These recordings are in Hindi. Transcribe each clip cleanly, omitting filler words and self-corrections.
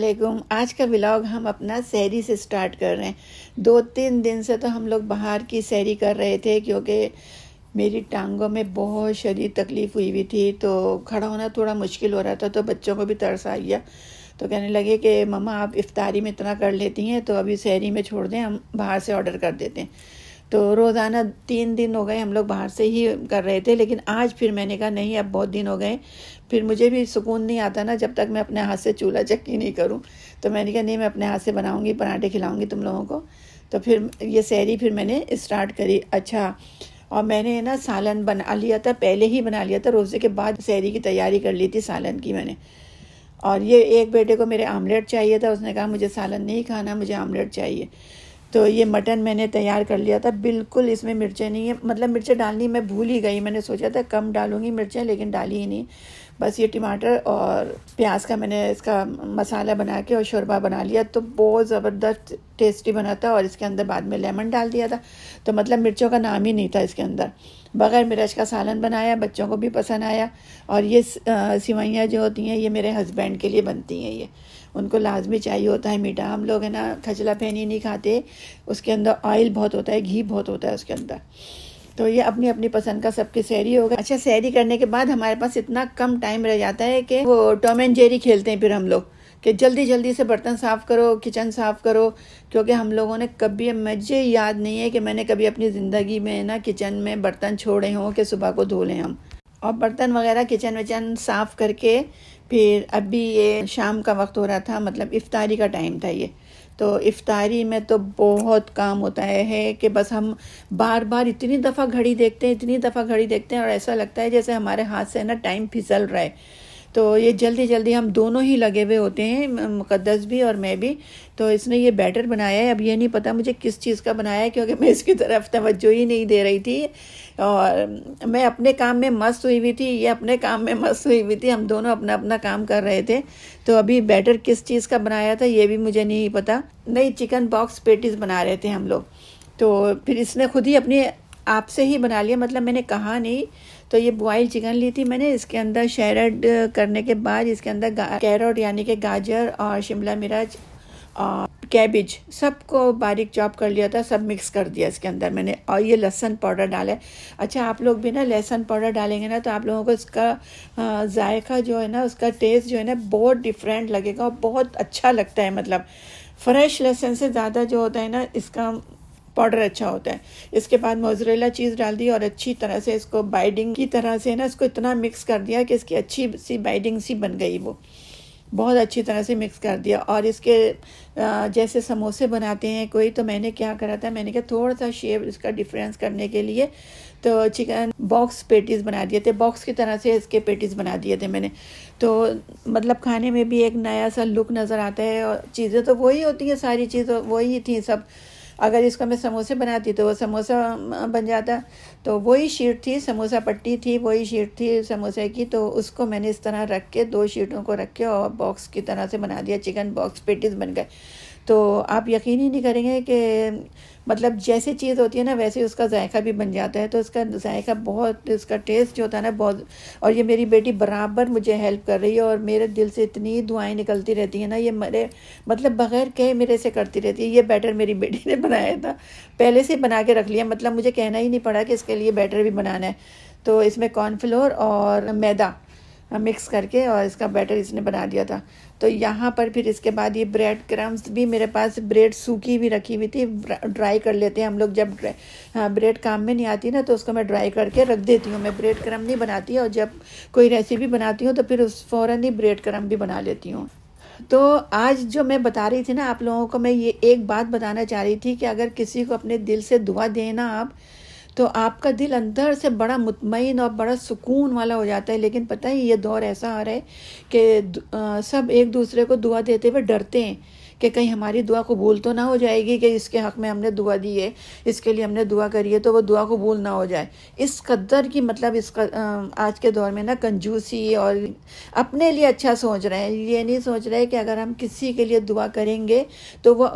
वालेकुम। आज का व्लॉग हम अपना सैरी से स्टार्ट कर रहे हैं। 2-3 दिन से तो हम लोग बाहर की सैरी कर रहे थे क्योंकि मेरी टांगों में बहुत शदीद तकलीफ़ हुई थी, तो खड़ा होना थोड़ा मुश्किल हो रहा था। तो बच्चों को भी तरस आ गया, तो कहने लगे कि मम्मा आप इफ्तारी में इतना कर लेती हैं तो अभी सैरी में छोड़ दें, हम बाहर से ऑर्डर कर देते हैं। तो रोज़ाना 3 दिन हो गए हम लोग बाहर से ही कर रहे थे, लेकिन आज फिर मैंने कहा नहीं, अब बहुत दिन हो गए, फिर मुझे भी सुकून नहीं आता ना जब तक मैं अपने हाथ से चूल्हा चक्की नहीं करूं। तो मैंने कहा नहीं, मैं अपने हाथ से बनाऊंगी, पराठे खिलाऊंगी तुम लोगों को। तो फिर ये सैरी फिर मैंने स्टार्ट करी। अच्छा, और मैंने ना सालन बना लिया था, पहले ही बना लिया था, रोज़े के बाद सैरी की तैयारी कर ली थी सालन की मैंने। और ये एक बेटे को मेरे आमलेट चाहिए था, उसने कहा मुझे सालन नहीं खाना, मुझे आमलेट चाहिए। तो ये मटन मैंने तैयार कर लिया था, बिल्कुल इसमें मिर्चें नहीं है, मतलब मिर्चें डालनी मैं भूल ही गई। मैंने सोचा था कम डालूंगी मिर्चें, लेकिन डाली ही नहीं। बस ये टमाटर और प्याज का मैंने इसका मसाला बना के और शोरबा बना लिया, तो बहुत ज़बरदस्त टेस्टी बना था। और इसके अंदर बाद में लेमन डाल दिया था, तो मतलब मिर्चों का नाम ही नहीं था इसके अंदर। बग़ैर मिर्च का सालन बनाया, बच्चों को भी पसंद आया। और ये सिवैयाँ जो होती हैं ये मेरे हस्बैंड के लिए बनती हैं, ये उनको लाजमी चाहिए होता है मीठा। हम लोग है ना खजला फैनी नहीं खाते, उसके अंदर ऑयल बहुत होता है, घी बहुत होता है उसके अंदर। तो ये अपनी अपनी पसंद का सबकी सैरी होगा। अच्छा, सैरी करने के बाद हमारे पास इतना कम टाइम रह जाता है कि वो टॉम एंड जेरी खेलते हैं फिर हम लोग, कि जल्दी जल्दी से बर्तन साफ़ करो, किचन साफ़ करो। क्योंकि हम लोगों ने कभी, मुझे याद नहीं है कि मैंने कभी अपनी ज़िंदगी में ना किचन में बर्तन छोड़े हों कि सुबह को धो लें हम। और बर्तन वगैरह किचन विचन साफ़ करके फिर अभी ये शाम का वक्त हो रहा था, मतलब इफ्तारी का टाइम था ये। तो इफ्तारी में तो बहुत काम होता है कि बस हम बार बार इतनी दफ़ा घड़ी देखते हैं, इतनी दफ़ा घड़ी देखते हैं, और ऐसा लगता है जैसे हमारे हाथ से ना टाइम फिसल रहा है। तो ये जल्दी जल्दी हम दोनों ही लगे हुए होते हैं, मुक़द्दस भी और मैं भी। तो इसने ये बैटर बनाया है, अब ये नहीं पता मुझे किस चीज़ का बनाया है, क्योंकि मैं इसकी तरफ तवज्जो ही नहीं दे रही थी। और मैं अपने काम में मस्त हुई हुई थी, ये अपने काम में मस्त हुई हुई थी, हम दोनों अपना अपना काम कर रहे थे। तो अभी बैटर किस चीज़ का बनाया था ये भी मुझे नहीं पता। नहीं, चिकन बॉक्स पैटीज़ बना रहे थे हम लोग। तो फिर इसने खुद ही अपने आप से ही बना लिया, मतलब मैंने कहा नहीं। तो ये बॉयल चिकन ली थी मैंने, इसके अंदर शैरड करने के बाद इसके अंदर कैरेट यानी कि गाजर और शिमला मिर्च और कैबिज सबको बारीक चॉप कर लिया था, सब मिक्स कर दिया इसके अंदर मैंने। और ये लहसुन पाउडर डाला है। अच्छा, आप लोग भी ना लहसुन पाउडर डालेंगे ना तो आप लोगों को इसका जायका जो है ना, उसका टेस्ट जो है ना बहुत डिफरेंट लगेगा और बहुत अच्छा लगता है। मतलब फ्रेश लहसुन से ज़्यादा जो होता है ना इसका पाउडर अच्छा होता है। इसके बाद मोज़रेला चीज़ डाल दी और अच्छी तरह से इसको बाइडिंग की तरह से ना इसको इतना मिक्स कर दिया कि इसकी अच्छी सी बाइडिंग सी बन गई, वो बहुत अच्छी तरह से मिक्स कर दिया। और इसके जैसे समोसे बनाते हैं कोई, तो मैंने क्या करा था, मैंने कहा थोड़ा सा शेप इसका डिफरेंस करने के लिए तो चिकन बॉक्स पेटीज़ बना दिए थे, बॉक्स की तरह से इसके पेटीज़ बना दिए थे मैंने। तो मतलब खाने में भी एक नया सा लुक नज़र आता है। और चीज़ें तो वही होती हैं, सारी चीज़ें वही थी सब। अगर इसको मैं समोसे बनाती तो वो समोसा बन जाता। तो वही शीट थी, समोसा पट्टी थी, वही शीट थी समोसे की। तो उसको मैंने इस तरह रख के, 2 शीटों को रख के और बॉक्स की तरह से बना दिया, चिकन बॉक्स पेटीज़ बन गए। तो आप यकीन ही नहीं करेंगे कि मतलब जैसी चीज़ होती है ना वैसे उसका जायका भी बन जाता है। तो उसका जायका बहुत, इसका टेस्ट जो होता है ना बहुत। और ये मेरी बेटी बराबर मुझे हेल्प कर रही है और मेरे दिल से इतनी दुआएं निकलती रहती हैं ना, ये मेरे मतलब बग़ैर कहे मेरे से करती रहती है। ये बैटर मेरी बेटी ने बनाया था, पहले से बना के रख लिया, मतलब मुझे कहना ही नहीं पड़ा कि इसके लिए बैटर भी बनाना है। तो इसमें कॉर्नफ्लोर और मैदा मिक्स करके और इसका बैटर इसने बना दिया था। तो यहाँ पर फिर इसके बाद ये ब्रेड क्रम्स भी मेरे पास, ब्रेड सूखी भी रखी हुई थी, ड्राई कर लेते हैं हम लोग जब ब्रेड काम में नहीं आती ना तो उसको मैं ड्राई करके रख देती हूँ। मैं ब्रेड क्रम नहीं बनाती, और जब कोई रेसिपी बनाती हूँ तो फिर उस फ़ौरन ही ब्रेड क्रम भी बना लेती हूँ। तो आज जो मैं बता रही थी ना आप लोगों को, मैं ये एक बात बताना चाह रही थी कि अगर किसी को अपने दिल से दुआ देना आप, तो आपका दिल अंदर से बड़ा मुतमईन और बड़ा सुकून वाला हो जाता है। लेकिन पता है ये दौर ऐसा आ रहा है कि सब एक दूसरे को दुआ देते हुए डरते हैं कि कहीं हमारी दुआ कबूल तो ना हो जाएगी, कि इसके हक़ में हमने दुआ दी है, इसके लिए हमने दुआ करी है, तो वो दुआ कबूल ना हो जाए। इस कदर की मतलब इसका आज के दौर में ना कंजूसी और अपने लिए अच्छा सोच रहे हैं। ये नहीं सोच रहे कि अगर हम किसी के लिए दुआ करेंगे तो वो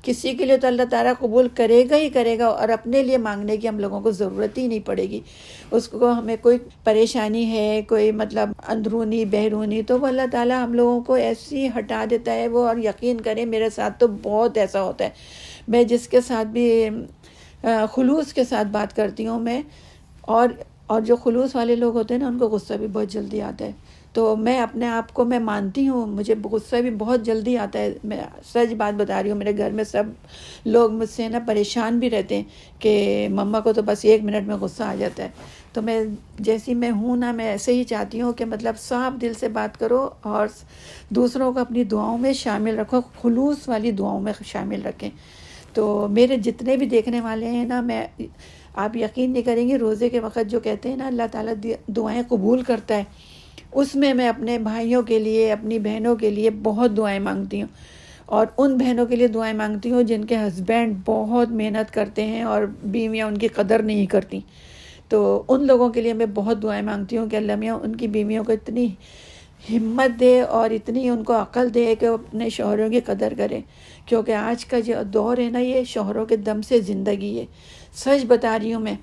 किसी के लिए तो अल्लाह ताला कबूल करेगा ही करेगा, और अपने लिए मांगने की हम लोगों को ज़रूरत ही नहीं पड़ेगी। उसको हमें कोई परेशानी है, कोई मतलब अंदरूनी बहरूनी, तो वो अल्लाह ताला हम लोगों को ऐसी हटा देता है वो। और यकीन करें मेरे साथ तो बहुत ऐसा होता है, मैं जिसके साथ भी खुलूस के साथ बात करती हूँ मैं, और जो खुलूस वाले लोग होते हैं ना उनको गुस्सा भी बहुत जल्दी आता है। तो मैं अपने आप को मैं मानती हूँ, मुझे गुस्सा भी बहुत जल्दी आता है। मैं सच बात बता रही हूँ, मेरे घर में सब लोग मुझसे ना परेशान भी रहते हैं कि मम्मा को तो बस 1 मिनट में गुस्सा आ जाता है। तो मैं जैसी मैं हूँ ना, मैं ऐसे ही चाहती हूँ कि मतलब साफ दिल से बात करो और दूसरों को अपनी दुआओं में शामिल रखो, खुलूस वाली दुआओं में शामिल रखें। तो मेरे जितने भी देखने वाले हैं ना, मैं आप यकीन नहीं करेंगे, रोज़े के वक़्त जो कहते हैं ना अल्लाह ताला दुआएं कबूल करता है, उसमें मैं अपने भाइयों के लिए, अपनी बहनों के लिए बहुत दुआएं मांगती हूँ। और उन बहनों के लिए दुआएं मांगती हूँ जिनके हस्बैंड बहुत मेहनत करते हैं और बीवियाँ उनकी कदर नहीं करती। तो उन लोगों के लिए मैं बहुत दुआएं मांगती हूँ कि अल्लाह मियाँ उनकी बीवियों को इतनी हिम्मत दे और इतनी उनको अक्ल दे कि वो अपने शौहरों की कदर करें। क्योंकि आज का जो दौर है ना, ये शौहरों के दम से ज़िंदगी है। सच बता रही हूँ मैं,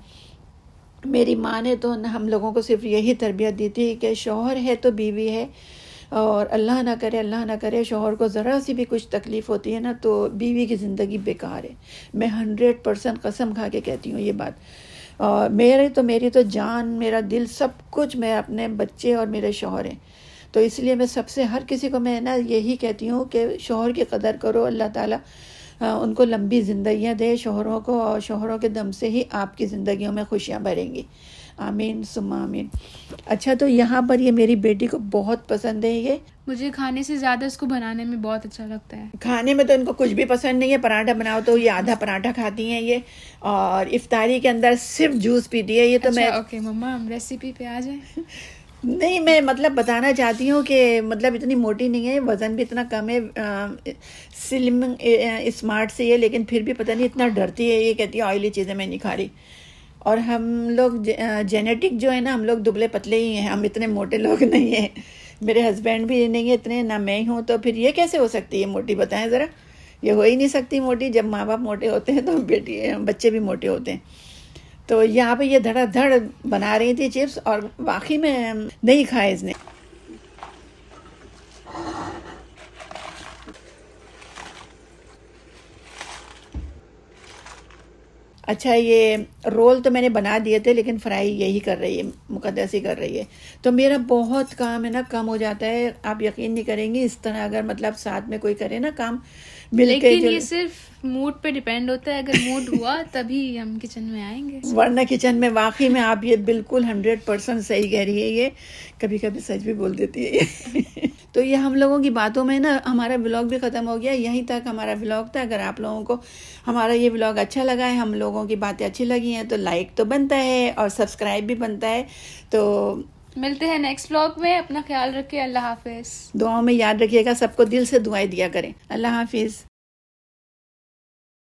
मेरी माँ ने तो हम लोगों को सिर्फ यही तरबियत दी थी कि शौहर है तो बीवी है, और अल्लाह ना करे शौहर को ज़रा सी भी कुछ तकलीफ़ होती है ना तो बीवी की ज़िंदगी बेकार है। मैं 100% कसम खा के कहती हूँ ये बात। और मेरी तो जान, मेरा दिल, सब कुछ मैं अपने बच्चे और मेरे शौहर हैं। तो इसलिए मैं सबसे हर किसी को मैं ना यही कहती हूँ कि शौहर की कदर करो। अल्लाह ताला उनको लंबी ज़िंदगियाँ दे शौहरों को, और शौहरों के दम से ही आपकी ज़िंदगियों में खुशियाँ भरेंगी। आमीन सुम्मा आमीन। अच्छा, तो यहाँ पर ये मेरी बेटी को बहुत पसंद है ये। मुझे खाने से ज़्यादा इसको बनाने में बहुत अच्छा लगता है। खाने में तो इनको कुछ भी पसंद नहीं है, पराठा बनाओ तो ये आधा पराठा खाती हैं ये, और इफ्तारी के अंदर सिर्फ जूस पीती है ये। तो अच्छा, मैं ओके मम्मा, हम रेसिपी पे आ जाए। नहीं, मैं मतलब बताना चाहती हूँ कि मतलब इतनी मोटी नहीं है, वज़न भी इतना कम है, स्लिम स्मार्ट सी है, लेकिन फिर भी पता नहीं इतना डरती है। ये कहती है ऑयली चीज़ें मैं नहीं खा रही। और हम लोग जेनेटिक जो है ना, हम लोग दुबले पतले ही हैं, हम इतने मोटे लोग नहीं हैं। मेरे हस्बैंड भी नहीं है इतने, ना मैं हूँ, तो फिर ये कैसे हो सकती है मोटी, बताएं ज़रा। ये हो ही नहीं सकती मोटी। जब माँ बाप मोटे होते हैं तो बच्चे भी मोटे होते हैं। तो यहाँ पे ये धड़ाधड़ बना रही थी चिप्स, और वाकई में नहीं खाए इसने। अच्छा, ये रोल तो मैंने बना दिए थे, लेकिन फ्राई यही कर रही है, मुकद्दस ही कर रही है। तो मेरा बहुत काम है ना कम हो जाता है, आप यकीन नहीं करेंगी। इस तरह अगर मतलब साथ में कोई करे ना काम मिलके, लेकिन ये सिर्फ मूड पे डिपेंड होता है। अगर मूड हुआ तभी हम किचन में आएंगे। वरना किचन में वाकई में आप ये बिल्कुल 100% सही कह रही है। ये कभी कभी सच भी बोल देती है ये। तो ये हम लोगों की बातों में ना हमारा व्लॉग भी ख़त्म हो गया। यहीं तक हमारा व्लॉग था। अगर आप लोगों को हमारा ये व्लॉग अच्छा लगा है, हम लोगों की बातें अच्छी लगी हैं, तो लाइक तो बनता है और सब्सक्राइब भी बनता है। तो मिलते हैं नेक्स्ट व्लॉग में। अपना ख्याल रखिए। अल्लाह हाफिज़। दुआओं में याद रखिएगा, सबको दिल से दुआएं दिया करें। अल्लाह हाफिज़।